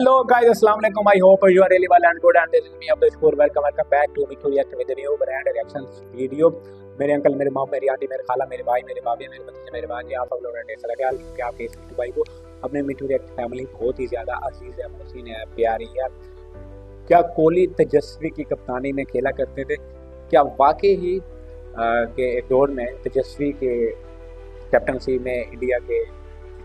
Hello guys, Assalamualaikum. I hope you are really well and good and this is me Abdul Shakur. Welcome back to Mitu React with the new brand reactions video. मेरे uncle, मेरे mom, मेरी aunty, मेरे खाला, मेरे भाई, मेरे भाभी, मेरे भतीजे, मेरे भांजे, आप सब लोग ऐसा लगा कि आपके इस मिठू भाई को अपने मिठू रिएक्ट फैमिली बहुत ही ज़्यादा अजीज है, मोहसिन है, प्यारी है। क्या कोहली तेजस्वी की कप्तानी में खेला करते थे? क्या वाकई ही के एक दौर में तेजस्वी के कैप्टनसी में इंडिया के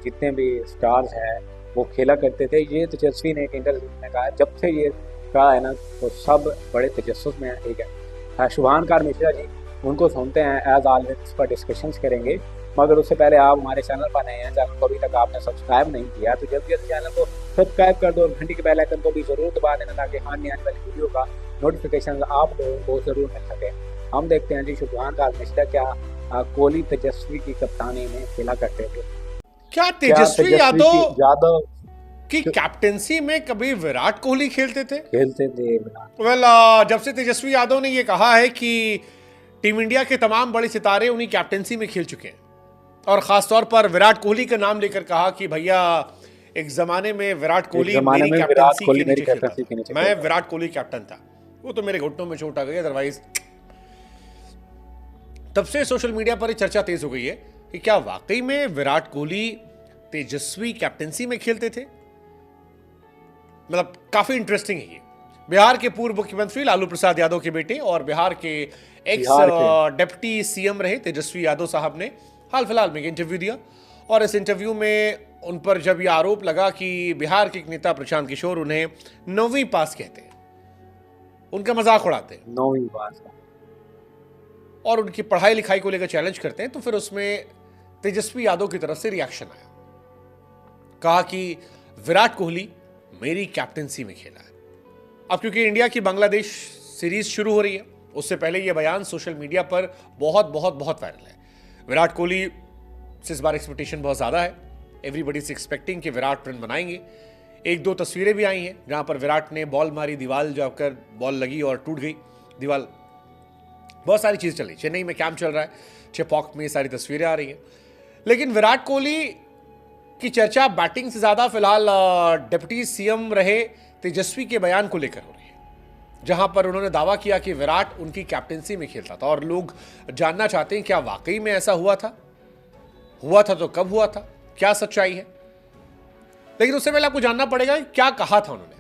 जितने भी स्टार्स हैं वो खेला करते थे? ये तेजस्वी ने एक इंटरव्यू में कहा, जब से ये कहा है ना तो सब बड़े तजस्सुस में हैं। ठीक है, शुभांकर मिश्रा जी, उनको सुनते हैं, एज ऑलवेज इस पर डिस्कशंस करेंगे। मगर उससे पहले आप हमारे चैनल पर नए हैं, चैनल को अभी तक आपने सब्सक्राइब नहीं किया तो जल्दी जल्दी चैनल को सब्सक्राइब कर दो और घंटी के बेल आइकन को भी ज़रूर दबा देना ताकि आने वाली वीडियो का नोटिफिकेशन आप लोगों को ज़रूर मिल सके। हम देखते हैं जी, शुभांकर मिश्रा क्या कोहली तेजस्वी की कप्तानी में खेला करते थे? क्या तेजस्वी यादव की कैप्टेंसी में कभी विराट कोहली खेलते थे? जब से तेजस्वी यादव ने ये कहा है कि टीम इंडिया के तमाम बड़े सितारे उन्हीं कैप्टेंसी में खेल चुके हैं और खासतौर पर विराट कोहली का नाम लेकर कहा कि भैया एक जमाने में विराट कोहली मेरी कैप्टेंसी के नीचे खेलता था, मैं विराट कोहली कैप्टन था, वो तो मेरे घुटनों में चोट आ गई, अदरवाइज। तब से सोशल मीडिया पर चर्चा तेज हो गई है कि क्या वाकई में विराट कोहली तेजस्वी कैप्टेंसी में खेलते थे। मतलब काफी इंटरेस्टिंग है ये। बिहार के पूर्व मुख्यमंत्री लालू प्रसाद यादव के बेटे और बिहार के एक्स डिप्टी सीएम रहे तेजस्वी यादव साहब ने हाल फिलहाल में इंटरव्यू दिया और इस इंटरव्यू में उन पर जब यह आरोप लगा कि बिहार के एक नेता प्रशांत किशोर उन्हें 9वीं पास कहते हैं, उनका मजाक उड़ाते हैं 9वीं पास और उनकी पढ़ाई लिखाई को लेकर चैलेंज करते हैं, तो फिर उसमें तेजस्वी यादव की तरफ से रिएक्शन आया। कहा कि विराट कोहली मेरी कैप्टेंसी में खेला है। अब क्योंकि इंडिया की बांग्लादेश सीरीज शुरू हो रही है, उससे पहले यह बयान सोशल मीडिया पर बहुत बहुत बहुत वायरल है। विराट कोहली से इस बार एक्सपेक्टेशन बहुत ज्यादा है। एवरीबडी इज एक्सपेक्टिंग कि विराट रन बनाएंगे। एक दो तस्वीरें भी आई हैं जहां पर विराट ने बॉल मारी, दीवार जाकर बॉल लगी और टूट गई दीवार। बहुत सारी चीज चल रही, चेन्नई में कैंप चल रहा है, चेपॉक में सारी तस्वीरें आ रही हैं। लेकिन विराट कोहली की चर्चा बैटिंग से ज्यादा फिलहाल डिप्टी सीएम रहे तेजस्वी के बयान को लेकर हो रही है, जहां पर उन्होंने दावा किया कि विराट उनकी कैप्टेंसी में खेलता था और लोग जानना चाहते हैं क्या वाकई में ऐसा हुआ था तो कब हुआ था, क्या सच्चाई है। लेकिन उससे पहले आपको जानना पड़ेगा क्या कहा था उन्होंने।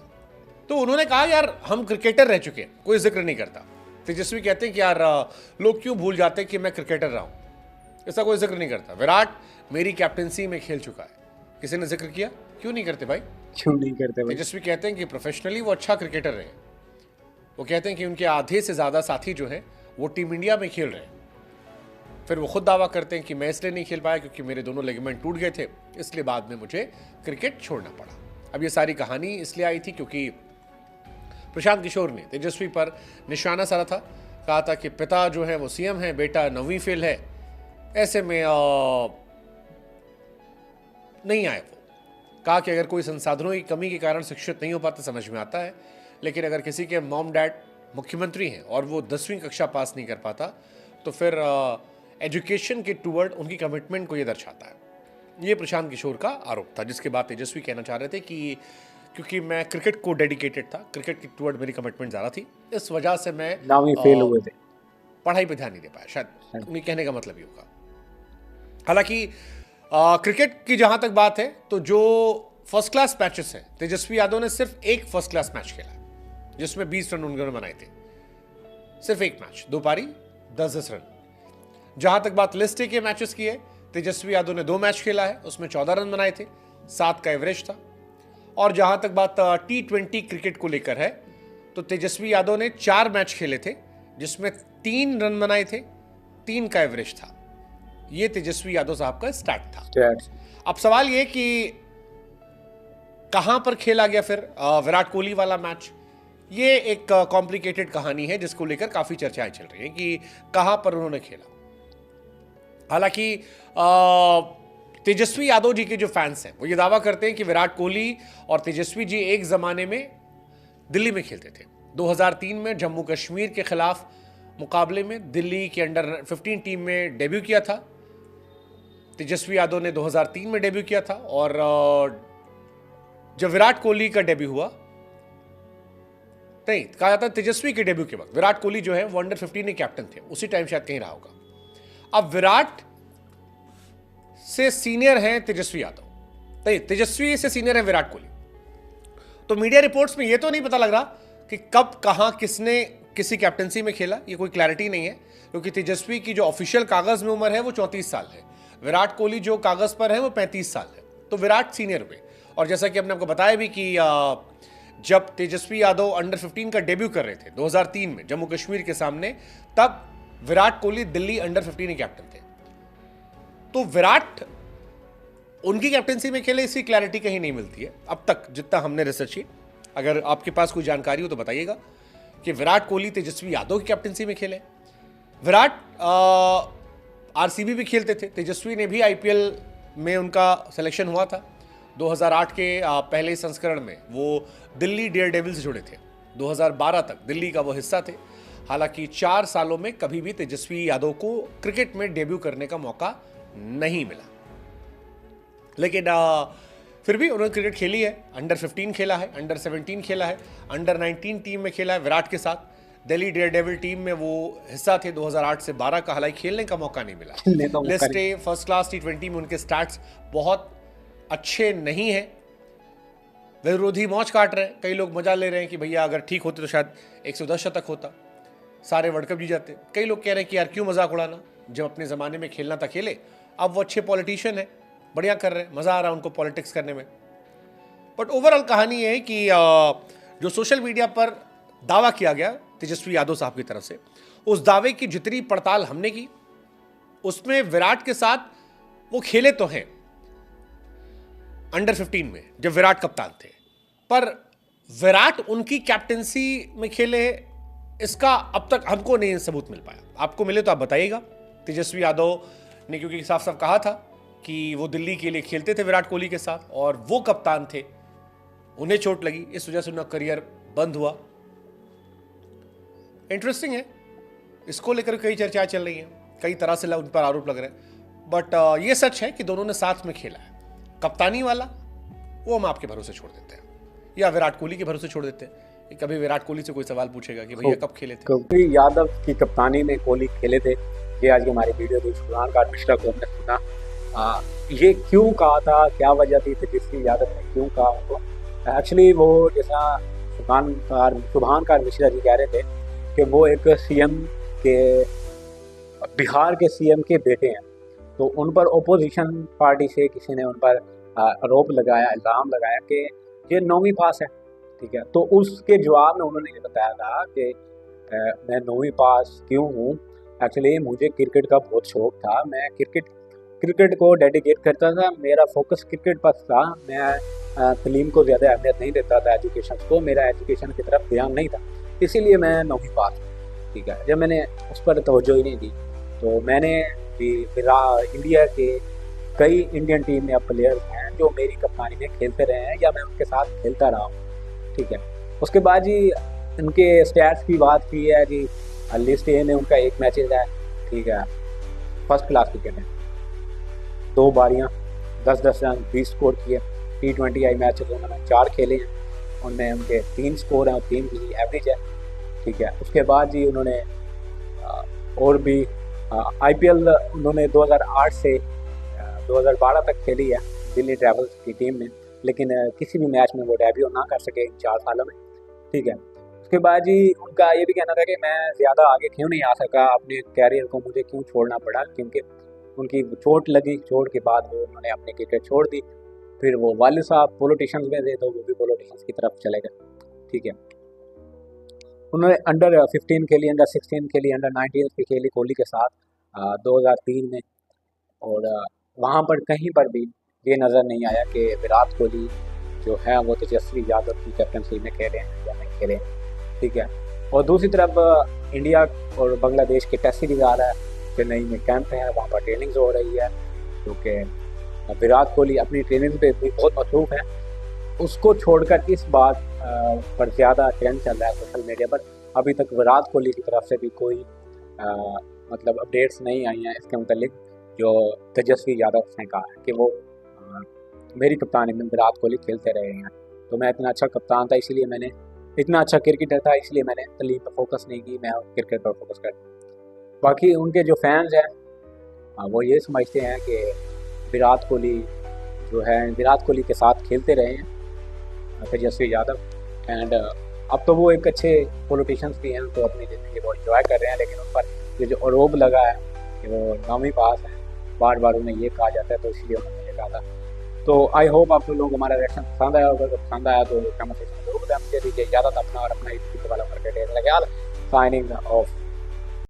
तो उन्होंने कहा यार हम क्रिकेटर रह चुके हैं, कोई जिक्र नहीं करता। तेजस्वी कहते हैं कि यार लोग क्यों भूल जाते हैं कि मैं क्रिकेटर रहा हूं, ऐसा कोई जिक्र नहीं करता। विराट मेरी कैप्टेंसी में खेल चुका है, किसी ने जिक्र किया? क्यों नहीं करते भाई, क्यों नहीं करते भाई? तेजस्वी कहते हैं कि प्रोफेशनली वो अच्छा क्रिकेटर रहे। वो कहते हैं कि उनके आधे से ज्यादा साथी जो हैं वो टीम इंडिया में खेल रहे हैं। फिर वो खुद दावा करते हैं कि मैं इसलिए नहीं खेल पाया क्योंकि मेरे दोनों लिगामेंट टूट गए थे, इसलिए बाद में मुझे क्रिकेट छोड़ना पड़ा। अब ये सारी कहानी इसलिए आई थी क्योंकि प्रशांत किशोर ने तेजस्वी पर निशाना साधा था। कहा था कि पिता जो है वो सीएम है, बेटा 9वीं फेल है, ऐसे में नहीं आए। वो कहा कि अगर कोई संसाधनों की कमी के कारण शिक्षित नहीं हो पाता समझ में आता है, लेकिन अगर किसी के मॉम डैड मुख्यमंत्री हैं और वो 10वीं कक्षा पास नहीं कर पाता तो फिर एजुकेशन के टूवर्ड उनकी कमिटमेंट को ये दर्शाता है। ये प्रशांत किशोर का आरोप था, जिसके बाद तेजस्वी कहना चाह रहे थे कि क्योंकि मैं क्रिकेट को डेडिकेटेड था, क्रिकेट की टूवर्ड मेरी कमिटमेंट ज़्यादा थी, इस वजह से मैं 9वीं फेल हुए थे, पढ़ाई पे ध्यान नहीं दे पाया। शायद उन्हें कहने का मतलब ये होगा। हालांकि क्रिकेट की जहां तक बात है तो जो फर्स्ट क्लास मैचेस हैं, तेजस्वी यादव ने सिर्फ एक फर्स्ट क्लास मैच खेला जिसमें 20 रन उन्होंने बनाए थे, सिर्फ एक मैच, 2 पारी 10-10 रन। जहां तक बात लिस्ट ए के मैचेस की है, तेजस्वी यादव ने 2 मैच खेला है, उसमें 14 रन बनाए थे, 7 का एवरेज था। और जहां तक बात T20 क्रिकेट को लेकर है तो तेजस्वी यादव ने 4 मैच खेले थे जिसमें 3 रन बनाए थे, 3 का एवरेज था। ये तेजस्वी यादव साहब का स्टार्ट था। अब सवाल ये कि कहां पर खेला गया फिर विराट कोहली वाला मैच। ये एक कॉम्प्लिकेटेड कहानी है जिसको लेकर काफी चर्चाएं चल रही हैं कि कहां पर उन्होंने खेला। हालांकि तेजस्वी यादव जी के जो फैंस हैं वो ये दावा करते हैं कि विराट कोहली और तेजस्वी जी एक जमाने में दिल्ली में खेलते थे। 2003 में जम्मू कश्मीर के खिलाफ मुकाबले में दिल्ली के अंडर 15 टीम में डेब्यू किया था। तेजस्वी यादव ने 2003 में डेब्यू किया था और जब विराट कोहली का डेब्यू हुआ, नहीं कहा जाता है तेजस्वी के डेब्यू के वक्त, विराट कोहली जो है वो अंडर 15 के कैप्टन थे, उसी टाइम शायद कहीं रहा होगा। अब विराट से सीनियर हैं तेजस्वी यादव, नहीं तेजस्वी से सीनियर है विराट कोहली। तो मीडिया रिपोर्ट्स में ये तो नहीं पता लग रहा कि कब कहां किसने किसी कैप्टनसी में खेला, ये कोई क्लैरिटी नहीं है, क्योंकि तेजस्वी की जो ऑफिशियल कागज में उम्र है वो 34 साल है, विराट कोहली जो कागज पर है वो 35 साल है, तो विराट सीनियर हुए। और जैसा कि हमने आपको बताया भी कि जब तेजस्वी यादव अंडर 15 का डेब्यू कर रहे थे 2003 में जम्मू कश्मीर के सामने, तब विराट कोहली दिल्ली अंडर 15 के कैप्टन थे। तो विराट उनकी कैप्टनसी में खेले, इसकी क्लैरिटी कहीं नहीं मिलती है अब तक जितना हमने रिसर्च की। अगर आपके पास कोई जानकारी हो तो बताइएगा कि विराट कोहली तेजस्वी यादव की कैप्टनसी में खेले। विराट आरसीबी भी खेलते थे, तेजस्वी ने भी आईपीएल में उनका सिलेक्शन हुआ था 2008 के पहले संस्करण में, वो दिल्ली डेयर डेविल से जुड़े थे, 2012 तक दिल्ली का वो हिस्सा थे। हालांकि 4 सालों में कभी भी तेजस्वी यादव को क्रिकेट में डेब्यू करने का मौका नहीं मिला, लेकिन फिर भी उन्होंने क्रिकेट खेली है। अंडर 15 खेला है, अंडर 17 खेला है, अंडर 19 टीम में खेला है विराट के साथ। दिल्ली डेयर डेविल टीम में वो हिस्सा थे 2008 से 12 का, हालांकि खेलने का मौका नहीं मिला। List A first class T20 में उनके स्टैट्स बहुत अच्छे नहीं हैं, विरोधी मौज काट रहे हैं। कई लोग मजा ले रहे हैं कि भैया अगर ठीक होते तो शायद 110 शतक होता, सारे वर्ल्ड कप जीत जाते। कई लोग कह रहे हैं कि यार क्यों मजाक उड़ाना, जब अपने ज़माने में खेलना था खेले। अब वो अच्छे पॉलिटिशियन है, बढ़िया कर रहे हैं, मज़ा आ रहा है उनको पॉलिटिक्स करने में। बट ओवरऑल कहानी ये है कि जो सोशल मीडिया पर दावा किया गया तेजस्वी यादव साहब की तरफ से, उस दावे की जितनी पड़ताल हमने की, उसमें विराट के साथ वो खेले तो हैं अंडर 15 में जब विराट कप्तान थे, पर विराट उनकी कैप्टनसी में खेले, इसका अब तक हमको नहीं सबूत मिल पाया। आपको मिले तो आप बताइएगा। तेजस्वी यादव ने क्योंकि साफ साफ कहा था कि वो दिल्ली के लिए खेलते थे विराट कोहली के साथ और वो कप्तान थे, उन्हें चोट लगी, इस वजह से उनका करियर बंद हुआ। इंटरेस्टिंग है, इसको लेकर कई चर्चाएं चल रही हैं, कई तरह से उन पर आरोप लग रहे हैं, बट ये सच है कि दोनों ने साथ में खेला है। कप्तानी वाला वो हम आपके भरोसे छोड़ देते हैं, या विराट कोहली के भरोसे छोड़ देते हैं कि कभी विराट कोहली से कोई सवाल पूछेगा कि भैया कब खेले थे। क्योंकि यादव की कप्तानी में कोहली खेले थे, ये आज की हमारी वीडियो थी। सुल्तान कार मिश्रा को हमने सुना, ये क्यों कहा था, क्या वजह थी तेजस्वी यादव ने क्यों कहा उनको। एक्चुअली वो जैसा सुभान कार मिश्रा जी कह रहे थे कि वो एक सीएम के, बिहार के सीएम के बेटे हैं, तो उन पर ओपोजिशन पार्टी से किसी ने उन पर आरोप लगाया, इल्ज़ाम लगाया कि ये 9वीं पास है, ठीक है। तो उसके जवाब में उन्होंने ये बताया था कि मैं 9वीं पास क्यों हूँ, एक्चुअली मुझे क्रिकेट का बहुत शौक था, मैं क्रिकेट को डेडिकेट करता था, मेरा फोकस क्रिकेट पर था, मैं तालीम को ज़्यादा अहमियत नहीं देता था, एजुकेशन को, मेरा एजुकेशन की तरफ ध्यान नहीं था, इसीलिए मैं 9वीं पास हूँ, ठीक है। जब मैंने उस पर तवज्जो ही नहीं दी, तो मैंने भी इंडिया के कई इंडियन टीम में प्लेयर्स हैं जो मेरी कप्तानी में खेलते रहे हैं या मैं उनके साथ खेलता रहा हूँ, ठीक है। उसके बाद जी उनके स्टैट्स की बात की है जी, लिस्ट ए में उनका एक मैच है, ठीक है, फर्स्ट क्लास क्रिकेट है, 2 बारियाँ 10-10 रन 20 स्कोर किए। T20 मैच उन्होंने 4 खेले हैं, उनमें उनके 3 स्कोर हैं और 3 की एवरेज है, ठीक है। उसके बाद जी उन्होंने और भी IPL उन्होंने 2008 से 2012 तक खेली है दिल्ली ट्रैवल्स की टीम में, लेकिन किसी भी मैच में वो डेब्यू ना कर सके इन 4 सालों में, ठीक है। उसके बाद जी उनका ये भी कहना था कि मैं ज़्यादा आगे क्यों नहीं आ सका अपने कैरियर को, मुझे क्यों छोड़ना पड़ा, क्योंकि उनकी चोट लगी, चोट के बाद वो उन्होंने अपनी क्रिकेट छोड़ दी। फिर वो वालिद साहब पॉलिटिशियंस में थे तो वो भी पॉलिटिशियंस की तरफ चले गए, ठीक है। उन्होंने अंडर 15 खेली, अंडर 16 खेली, अंडर 19 भी खेली कोहली के साथ 2003 में, और वहाँ पर कहीं पर भी ये नज़र नहीं आया कि विराट कोहली जो है वो तेजस्वी यादव की कैप्टनसी में खेले हैं या नहीं खेले, ठीक है। और दूसरी तरफ इंडिया और बांग्लादेश के टेस्ट सीरीज आ रहा है, चेन्नई में कैंप है, वहाँ पर ट्रेनिंग्स हो रही है, क्योंकि विराट कोहली अपनी ट्रेनिंग पे भी बहुत मसरूफ़ है। उसको छोड़कर इस बात पर ज़्यादा ट्रेंड चल रहा है सोशल मीडिया पर। अभी तक विराट कोहली की तरफ से भी कोई मतलब अपडेट्स नहीं आई हैं इसके मतलब, जो तेजस्वी यादव ने कहा है कि वो मेरी कप्तानी में विराट कोहली खेलते रहे हैं तो मैं इतना अच्छा कप्तान था, इसलिए मैंने इतना अच्छा क्रिकेटर था, इसलिए मैंने तालीम पर फोकस नहीं की, मैं क्रिकेट पर फोकस कर। बाकी उनके जो फैंस हैं वो ये समझते हैं कि विराट कोहली जो है विराट कोहली के साथ खेलते रहे हैं तेजस्वी यादव, एंड अब तो वो एक अच्छे पॉलिटिशियंस भी हैं, तो अपनी ज़िंदगी बहुत इंजॉय कर रहे हैं। लेकिन उन पर ये जो आरोप लगा है कि वो नामी पास हैं, बार बार उन्हें ये कहा जाता है, तो इसलिए उन्होंने ये कहा था। तो आई होप आप लोगों को हमारा रिएक्शन पसंद आया होगा। अगर पसंद आया तो कमेंट सेक्शन में जरूर बताएं। मुझे दीजिए इजाज़त, अपना और अपना यूट्यूब वाला मार्केट साइनिंग ऑफ।